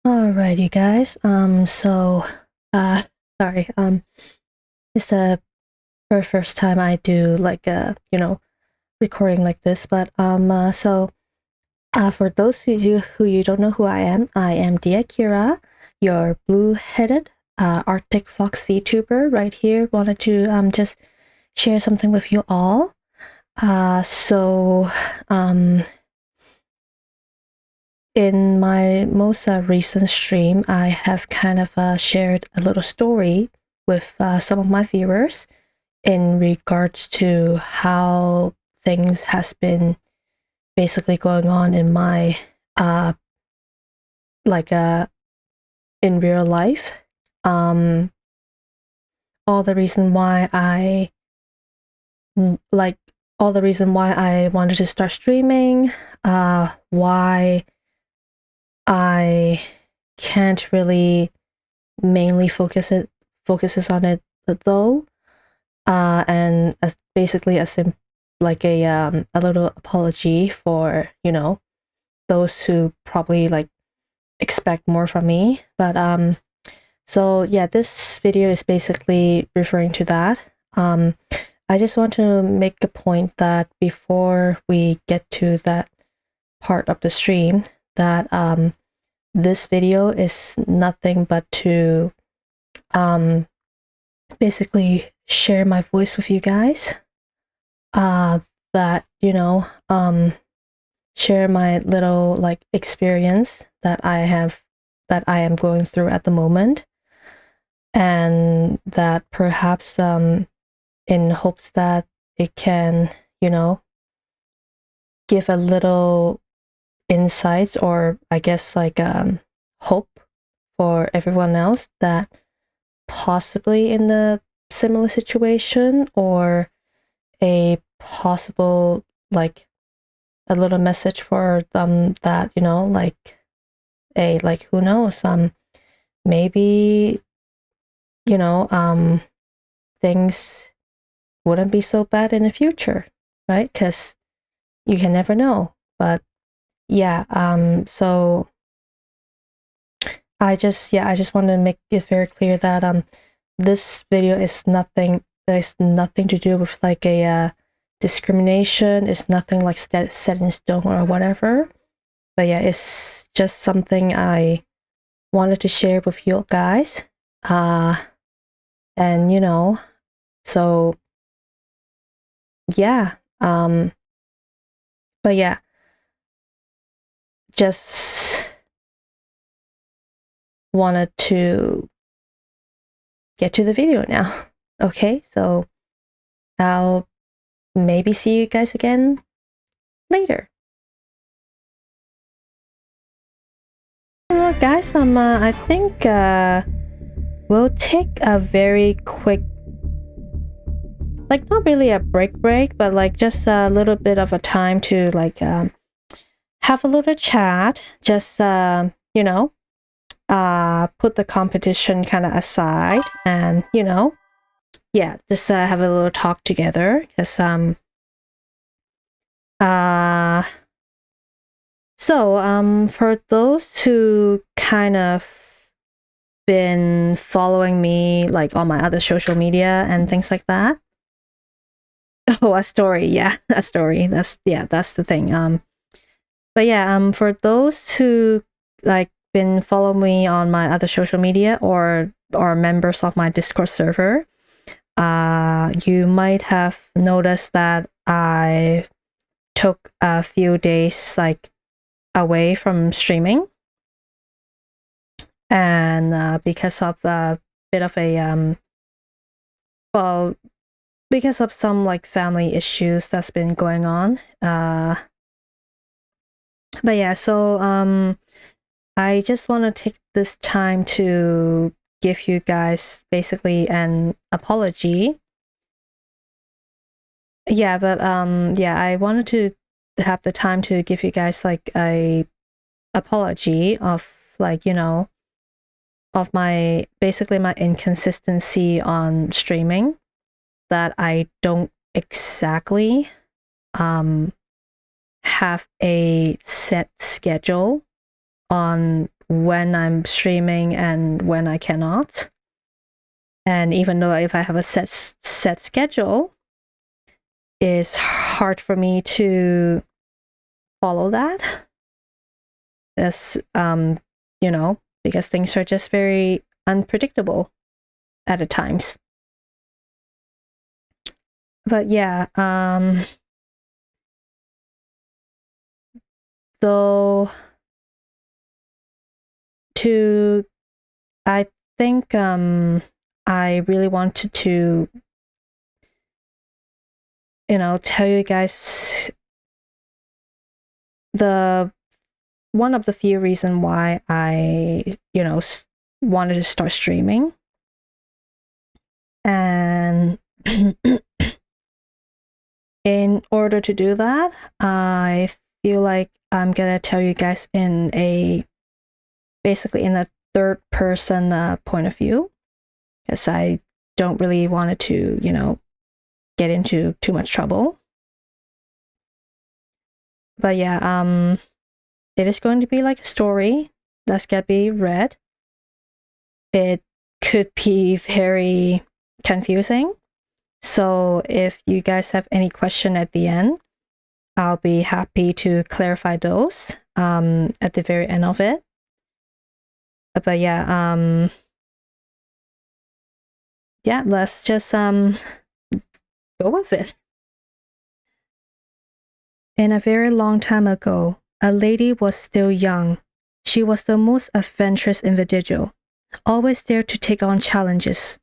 Alright, you guys. Uh, sorry. It's the very first time I do like recording like this. For those of you who don't know who I am Dia Kira, your blue-headed Arctic fox VTuber right here. Wanted to just share something with you all. In my most recent stream, I have kind of shared a little story with some of my viewers in regards to how things has been basically going on in my uh like in real life. Um, all the reason why I like all the reason why I wanted to start streaming, why I can't really mainly focuses on it though, and as basically like a little apology for those who probably like expect more from me. So yeah, this video is basically referring to that. I just want to make a point that before we get to that part of the stream, that this video is nothing but to basically share my voice with you guys. That share my little like experience that I am going through at the moment, and that perhaps in hopes that it can give a little insights, or I guess like hope for everyone else that possibly in the similar situation, or a possible like a little message for them that like who knows, maybe things wouldn't be so bad in the future, right? Because you can never know. But yeah, so I just want to make it very clear that this video is nothing. There's nothing to do with like a discrimination. It's nothing like set in stone or whatever. But yeah, it's just something I wanted to share with you guys. And so yeah. But yeah, just wanted to get to the video now. Okay, so I'll maybe see you guys again later. Well, guys, I think we'll take a very quick, like not really a break, but like just a little bit of a time to like have a little chat. Just put the competition kind of aside, and yeah, just have a little talk together. Because uh for those who kind of been following me like on my other social media and things like that. Oh, a story, yeah, a story. That's the thing. But yeah, for those who like been following me on my other social media, or members of my Discord server, you might have noticed that I took a few days like away from streaming, and because of a bit of a well, because of some like family issues that's been going on. But yeah, so I just want to take this time to give you guys basically an apology. Yeah, but yeah, I wanted to have the time to give you guys like a apology of like of my basically my inconsistency on streaming, that I don't exactly have a set schedule on when I'm streaming and when I cannot. And even though if I have a set schedule, it's hard for me to follow that. As because things are just very unpredictable at the times. But yeah, though I think I really wanted to tell you guys one of the few reasons why I wanted to start streaming. And in order to do that, I feel like I'm gonna tell you guys basically in a third person point of view, because I don't really want it to get into too much trouble. But yeah, it is going to be like a story that's gonna be read. It could be very confusing. So if you guys have any question at the end, I'll be happy to clarify those at the very end of it. But yeah, let's just go with it. In a very long time ago, a lady was still young. She was the most adventurous individual, always dared to take on challenges.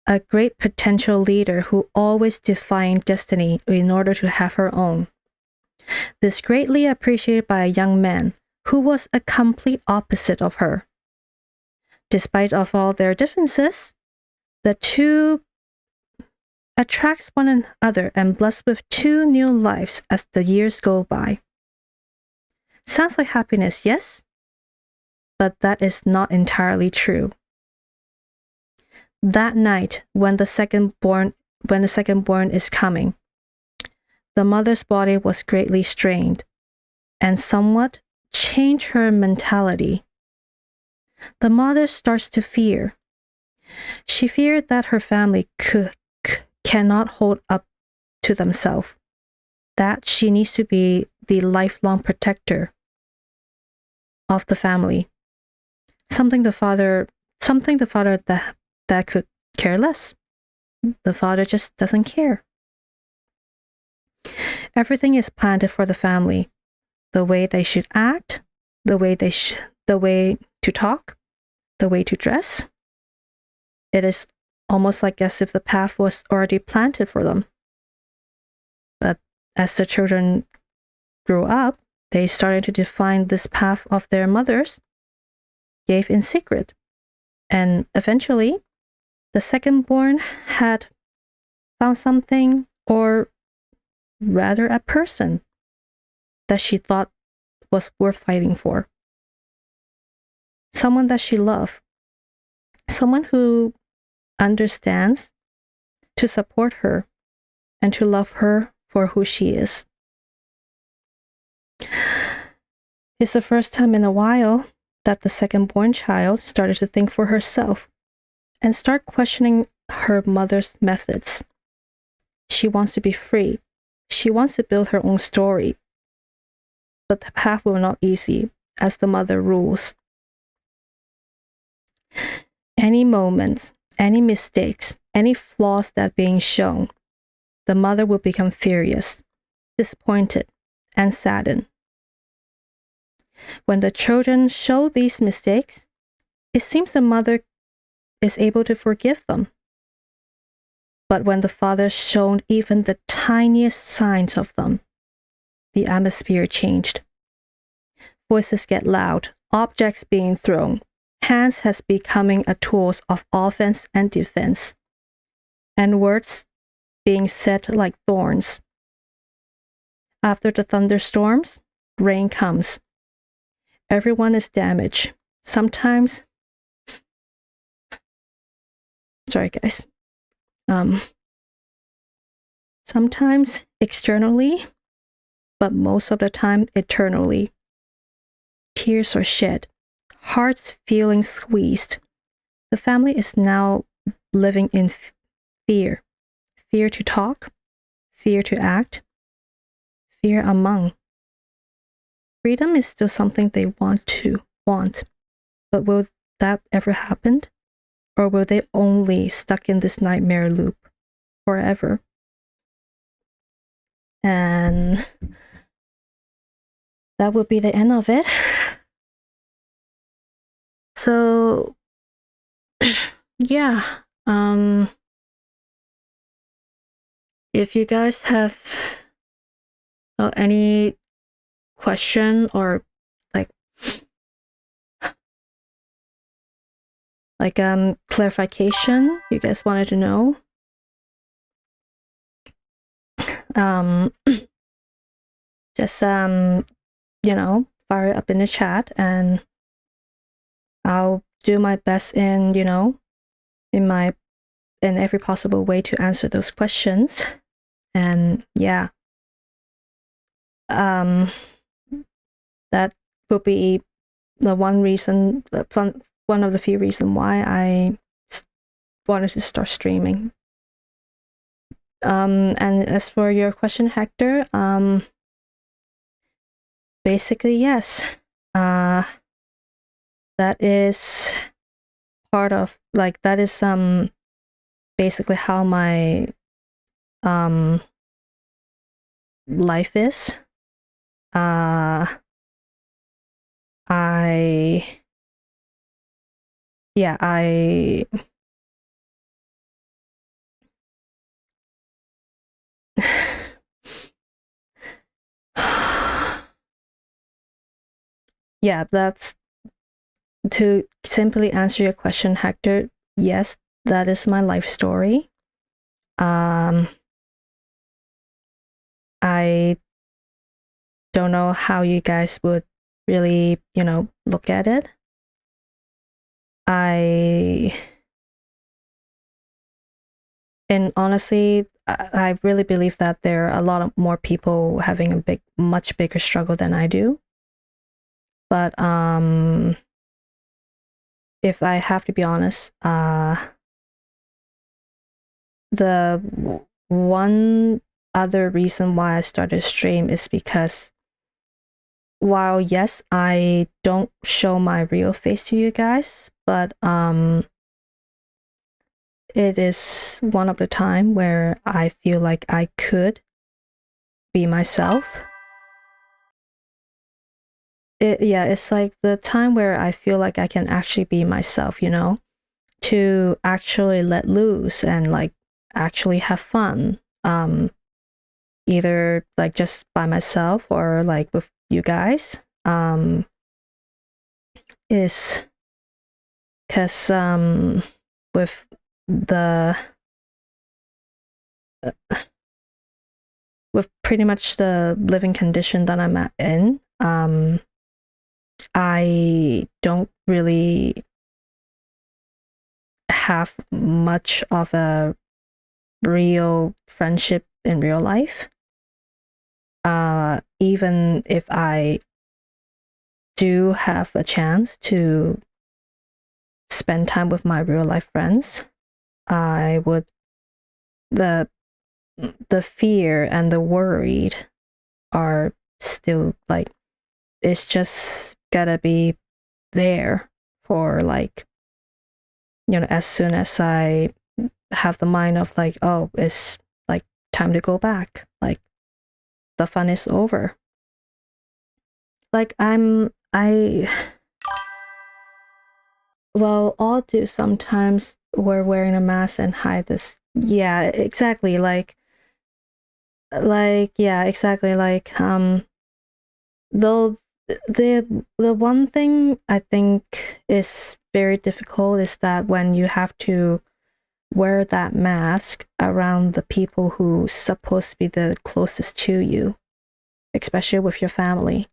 A great potential leader who always defying destiny in order to have her own. This greatly appreciated by a young man who was a complete opposite of her. Despite of all their differences, the two attracts one another and blessed with 2 new lives as the years go by. Sounds like happiness, yes? But that is not entirely true. That night, when the second born is coming, the mother's body was greatly strained and somewhat changed her mentality. The mother starts to fear. She feared that her family cannot hold up to themselves, that she needs to be the lifelong protector of the family. Something the father that could care less. The father just doesn't care. Everything is planned for the family. The way they should act, the way to talk, the way to dress. It is almost like as if the path was already planted for them. But as the children grew up, they started to define this path of their mothers, gave in secret. And eventually, the second-born had found something, or rather a person, that she thought was worth fighting for. Someone that she loved. Someone who understands, to support her, and to love her for who she is. It's the first time in a while that the second-born child started to think for herself and start questioning her mother's methods. She wants to be free. She wants to build her own story. But the path will not be easy, as the mother rules. Any moments, any mistakes, any flaws that being shown, the mother will become furious, disappointed, and saddened. When the children show these mistakes, it seems the mother is able to forgive them. But when the father shown even the tiniest signs of them, the atmosphere changed. Voices get loud, objects being thrown, hands has becoming a tools of offense and defense, and words being said like thorns. After the thunderstorms, rain comes. Everyone is damaged. Sometimes, sorry guys, sometimes externally, but most of the time eternally. Tears are shed, hearts feeling squeezed. The family is now living in fear. Fear to talk, fear to act, fear among. Freedom is still something they want, but will that ever happen? Or will they only stuck in this nightmare loop forever? And that would be the end of it. So yeah, if you guys have any question or like clarification you guys wanted to know, just fire it up in the chat and I'll do my best in in every possible way to answer those questions. And yeah, that would be the one reason, one of the few reasons why I wanted to start streaming. And as for your question, Hector, basically yes, that is part of that is basically how my life is. I yeah, that's to simply answer your question, Hector. Yes, that is my life story. I don't know how you guys would really, look at it. And honestly, I really believe that there are a lot of more people having a much bigger struggle than I do. But if I have to be honest, the one other reason why I started stream is because while yes, I don't show my real face to you guys, but it is one of the time where I feel like I could be myself. It's like the time where I feel like I can actually be myself, to actually let loose and actually have fun. Either just by myself or with you guys. Is because with the with pretty much the living condition that I'm in, I don't really have much of a real friendship in real life. Even if I do have a chance to spend time with my real life friends, I would the fear and the worried are still it's just gotta be there for as soon as I have the mind of oh, it's time to go back, the fun is over. Well, all do sometimes we're wearing a mask and hide this. Yeah, exactly. Yeah, exactly. Though the one thing I think is very difficult is that when you have to wear that mask around the people who supposed to be the closest to you, especially with your family,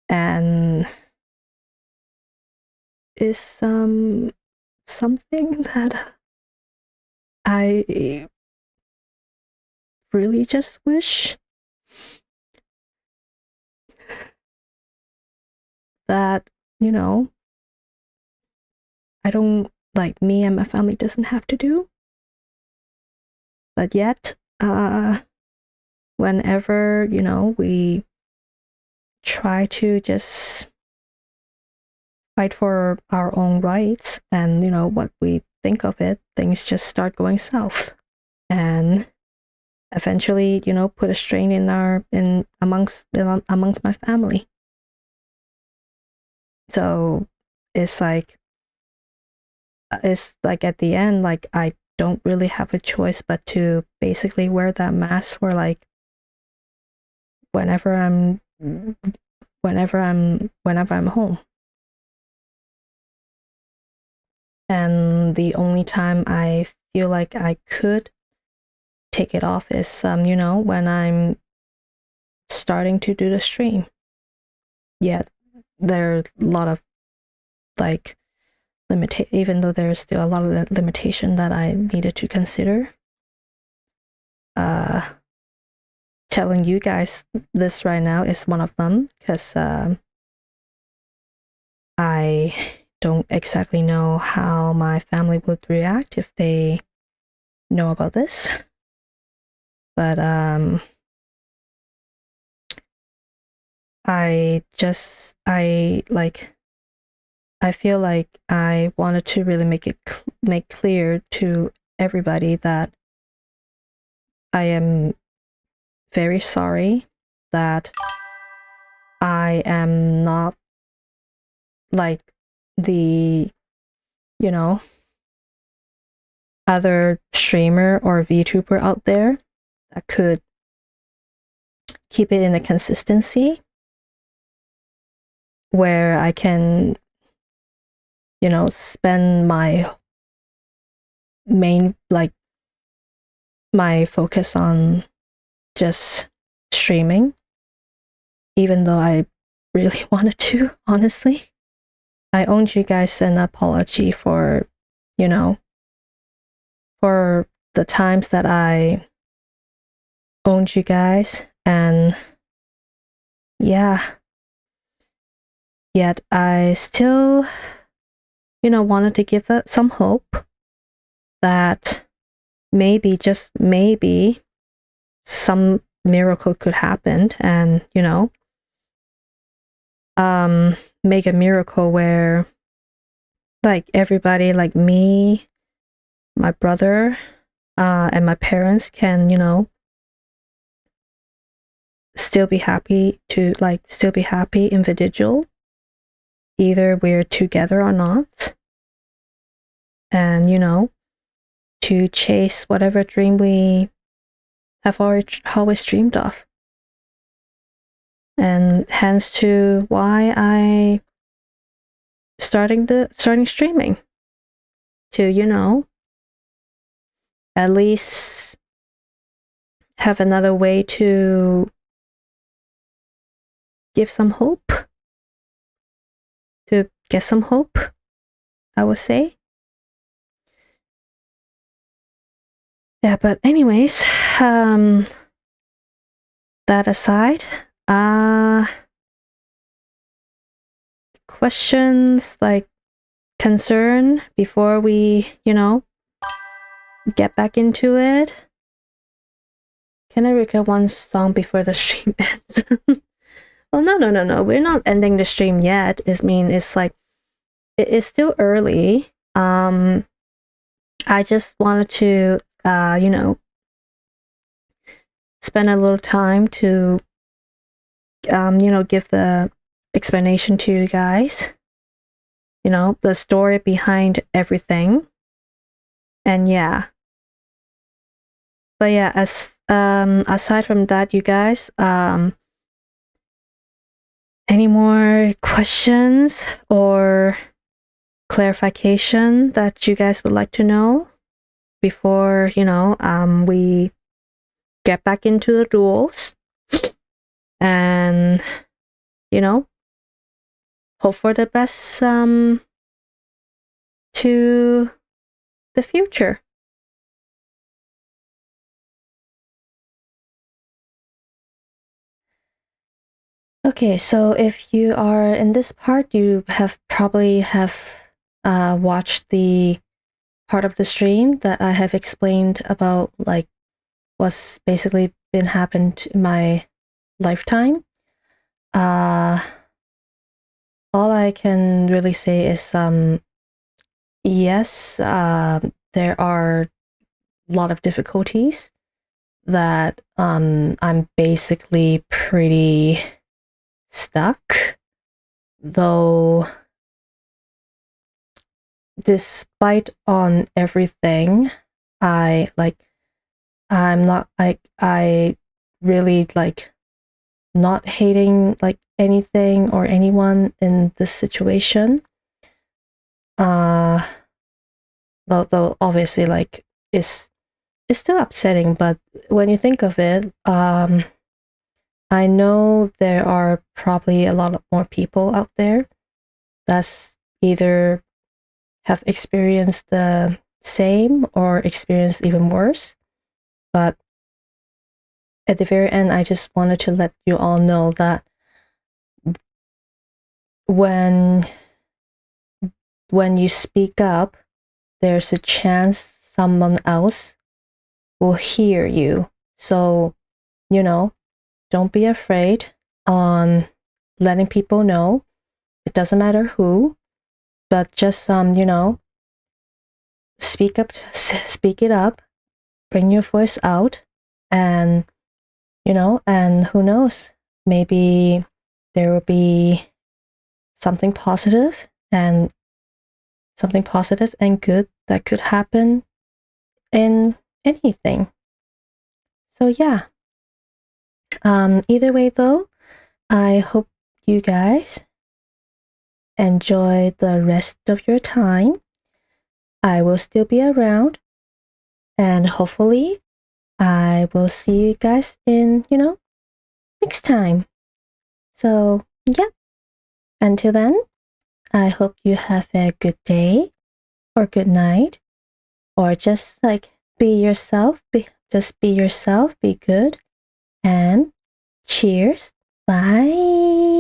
and is something that I really just wish that I don't like me and my family doesn't have to do. But yet, whenever, we try to just fight for our own rights and, what we think of it, things just start going south. And eventually, put a strain in amongst my family. So it's like at the end, like I don't really have a choice but to basically wear that mask for like whenever I'm home. And the only time I feel like I could take it off is when I'm starting to do the stream. Yet there are a lot of like even though there's still a lot of limitation that I needed to consider. Telling you guys this right now is one of them because I don't exactly know how my family would react if they know about this. But I feel like I wanted to really make clear to everybody that I am very sorry that I am not like the, other streamer or VTuber out there that could keep it in a consistency where I can, spend my main, like, my focus on just streaming, even though I really wanted to, honestly. I owe you guys an apology for, for the times that I owned you guys. And yeah, yet I still, wanted to give it some hope that maybe, just maybe, some miracle could happen and, make a miracle where like everybody like me, my brother, and my parents can, still be happy individual, either we're together or not. And, to chase whatever dream we have always dreamed of. And hence to why I starting streaming to, at least have another way to give some hope, to get some hope, I would say. Yeah, but anyways, that aside, questions like concern before we, get back into it. Can I record one song before the stream ends? Well, no. We're not ending the stream yet. It's like it is still early. I just wanted to, spend a little time to, give the explanation to you guys. The story behind everything. And yeah. But yeah, aside from that, you guys, any more questions or clarification that you guys would like to know before, we get back into the duels and, hope for the best to the future. Okay, so if you are in this part, you probably have watched the part of the stream that I have explained about like what's basically been happened in my lifetime, uh, all I can really say is yes, there are a lot of difficulties that I'm basically pretty stuck, though despite on everything, I like I'm not like I really like not hating like anything or anyone in this situation. Uh though obviously like it's still upsetting, but when you think of it, I know there are probably a lot of more people out there that's either have experienced the same or experienced even worse. But at the very end, I just wanted to let you all know that when when you speak up, there's a chance someone else will hear you. So, you know, don't be afraid on letting people know. It doesn't matter who, but just speak up, speak it up, bring your voice out, and and who knows, maybe there will be something positive and something positive and good that could happen in anything. So yeah, either way though, I hope you guys enjoy the rest of your time. I will still be around, and hopefully I will see you guys in, next time. So yeah, until then, I hope you have a good day or good night, or just like be yourself, be yourself, be good, and cheers. Bye.